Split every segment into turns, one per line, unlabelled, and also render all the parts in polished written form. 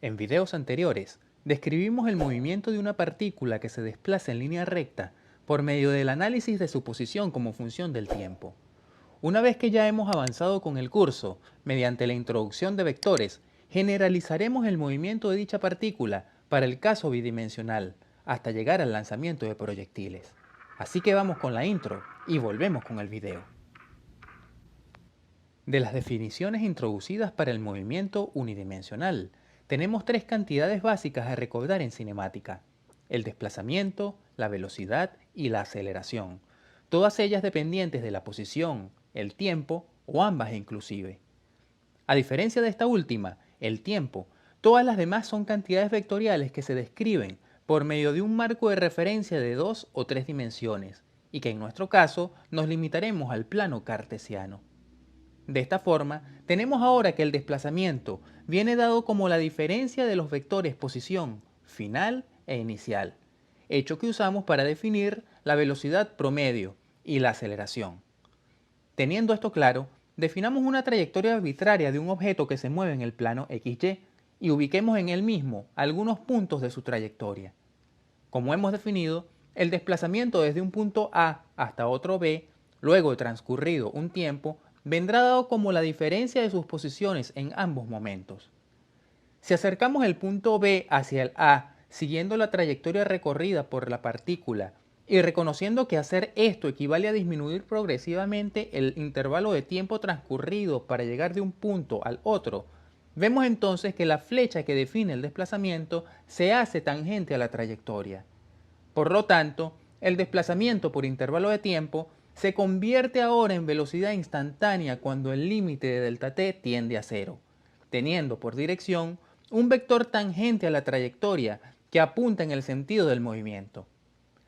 En videos anteriores, describimos el movimiento de una partícula que se desplaza en línea recta por medio del análisis de su posición como función del tiempo. Una vez que ya hemos avanzado con el curso, mediante la introducción de vectores, generalizaremos el movimiento de dicha partícula para el caso bidimensional, hasta llegar al lanzamiento de proyectiles. Así que vamos con la intro y volvemos con el video. De las definiciones introducidas para el movimiento unidimensional, tenemos tres cantidades básicas a recordar en cinemática: el desplazamiento, la velocidad y la aceleración, todas ellas dependientes de la posición, el tiempo o ambas inclusive. A diferencia de esta última, el tiempo, todas las demás son cantidades vectoriales que se describen por medio de un marco de referencia de 2 o 3 dimensiones, y que en nuestro caso nos limitaremos al plano cartesiano. De esta forma, tenemos ahora que el desplazamiento viene dado como la diferencia de los vectores posición, final e inicial, hecho que usamos para definir la velocidad promedio y la aceleración. Teniendo esto claro, definamos una trayectoria arbitraria de un objeto que se mueve en el plano XY y ubiquemos en él mismo algunos puntos de su trayectoria. Como hemos definido, el desplazamiento desde un punto A hasta otro B, luego de transcurrido un tiempo, vendrá dado como la diferencia de sus posiciones en ambos momentos. Si acercamos el punto B hacia el A, siguiendo la trayectoria recorrida por la partícula y reconociendo que hacer esto equivale a disminuir progresivamente el intervalo de tiempo transcurrido para llegar de un punto al otro, vemos entonces que la flecha que define el desplazamiento se hace tangente a la trayectoria. Por lo tanto, el desplazamiento por intervalo de tiempo se convierte ahora en velocidad instantánea cuando el límite de delta t tiende a cero, teniendo por dirección un vector tangente a la trayectoria que apunta en el sentido del movimiento.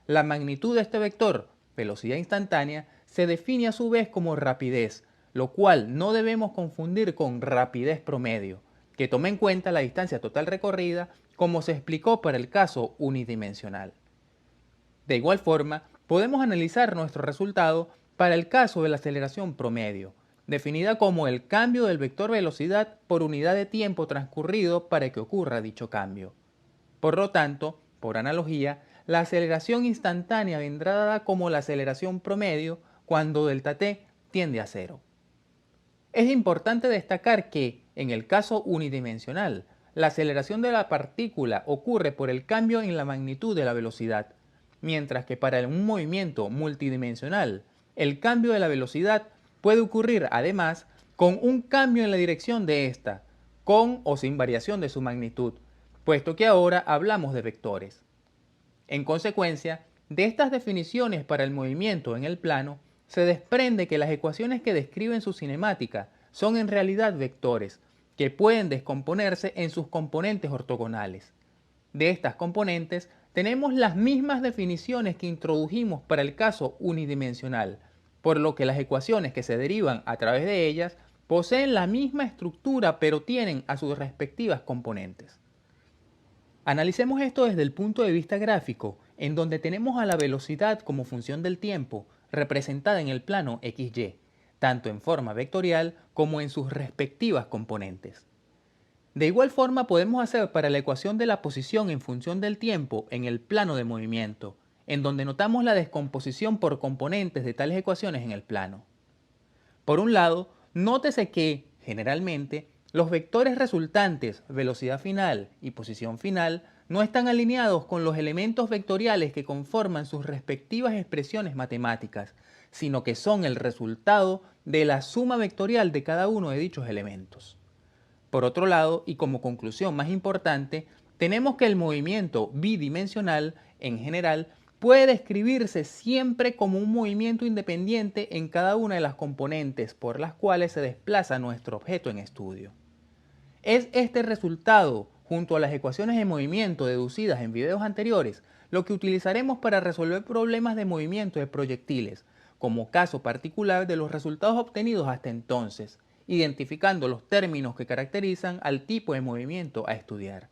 La magnitud de este vector, velocidad instantánea, se define a su vez como rapidez, lo cual no debemos confundir con rapidez promedio, que toma en cuenta la distancia total recorrida como se explicó para el caso unidimensional. De igual forma, podemos analizar nuestro resultado para el caso de la aceleración promedio, definida como el cambio del vector velocidad por unidad de tiempo transcurrido para que ocurra dicho cambio. Por lo tanto, por analogía, la aceleración instantánea vendrá dada como la aceleración promedio cuando ΔT tiende a cero. Es importante destacar que, en el caso unidimensional, la aceleración de la partícula ocurre por el cambio en la magnitud de la velocidad, mientras que para un movimiento multidimensional, el cambio de la velocidad puede ocurrir además con un cambio en la dirección de esta, con o sin variación de su magnitud, puesto que ahora hablamos de vectores. En consecuencia, de estas definiciones para el movimiento en el plano, se desprende que las ecuaciones que describen su cinemática son en realidad vectores, que pueden descomponerse en sus componentes ortogonales. De estas componentes tenemos las mismas definiciones que introdujimos para el caso unidimensional, por lo que las ecuaciones que se derivan a través de ellas poseen la misma estructura pero tienen a sus respectivas componentes. Analicemos esto desde el punto de vista gráfico, en donde tenemos a la velocidad como función del tiempo representada en el plano XY, tanto en forma vectorial como en sus respectivas componentes. De igual forma podemos hacer para la ecuación de la posición en función del tiempo en el plano de movimiento, en donde notamos la descomposición por componentes de tales ecuaciones en el plano. Por un lado, nótese que, generalmente, los vectores resultantes, velocidad final y posición final, no están alineados con los elementos vectoriales que conforman sus respectivas expresiones matemáticas, sino que son el resultado de la suma vectorial de cada uno de dichos elementos. Por otro lado, y como conclusión más importante, tenemos que el movimiento bidimensional, en general, puede describirse siempre como un movimiento independiente en cada una de las componentes por las cuales se desplaza nuestro objeto en estudio. Es este resultado, junto a las ecuaciones de movimiento deducidas en videos anteriores, lo que utilizaremos para resolver problemas de movimiento de proyectiles, como caso particular de los resultados obtenidos hasta entonces, identificando los términos que caracterizan al tipo de movimiento a estudiar.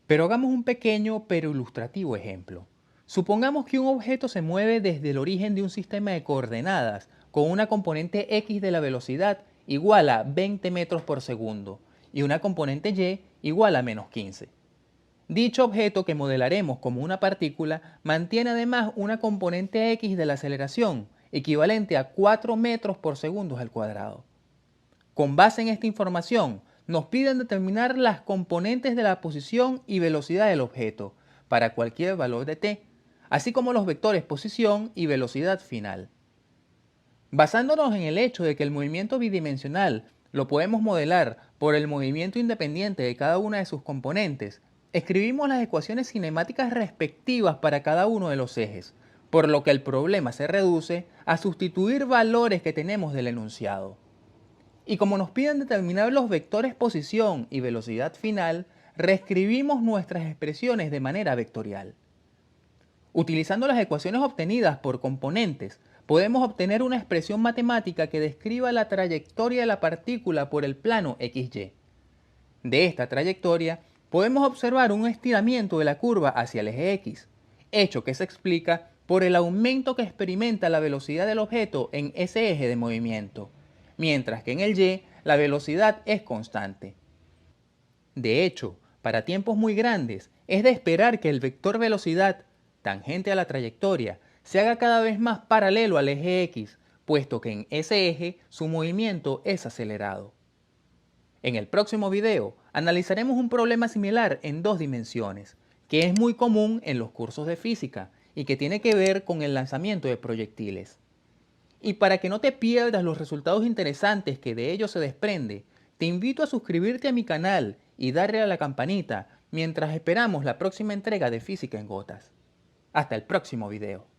Pero hagamos un pequeño pero ilustrativo ejemplo. Supongamos que un objeto se mueve desde el origen de un sistema de coordenadas con una componente x de la velocidad igual a 20 metros por segundo y una componente y igual a menos 15. Dicho objeto que modelaremos como una partícula mantiene además una componente x de la aceleración, equivalente a 4 metros por segundo al cuadrado. Con base en esta información, nos piden determinar las componentes de la posición y velocidad del objeto para cualquier valor de t, así como los vectores posición y velocidad final. Basándonos en el hecho de que el movimiento bidimensional lo podemos modelar por el movimiento independiente de cada una de sus componentes, escribimos las ecuaciones cinemáticas respectivas para cada uno de los ejes, por lo que el problema se reduce a sustituir valores que tenemos del enunciado. Y como nos piden determinar los vectores posición y velocidad final, reescribimos nuestras expresiones de manera vectorial. Utilizando las ecuaciones obtenidas por componentes, podemos obtener una expresión matemática que describa la trayectoria de la partícula por el plano XY. De esta trayectoria, podemos observar un estiramiento de la curva hacia el eje X, hecho que se explica por el aumento que experimenta la velocidad del objeto en ese eje de movimiento, mientras que en el Y la velocidad es constante. De hecho, para tiempos muy grandes, es de esperar que el vector velocidad, tangente a la trayectoria, se haga cada vez más paralelo al eje X, puesto que en ese eje su movimiento es acelerado. En el próximo video analizaremos un problema similar en 2 dimensiones, que es muy común en los cursos de física y que tiene que ver con el lanzamiento de proyectiles. Y para que no te pierdas los resultados interesantes que de ello se desprende, te invito a suscribirte a mi canal y darle a la campanita mientras esperamos la próxima entrega de Física en Gotas. Hasta el próximo video.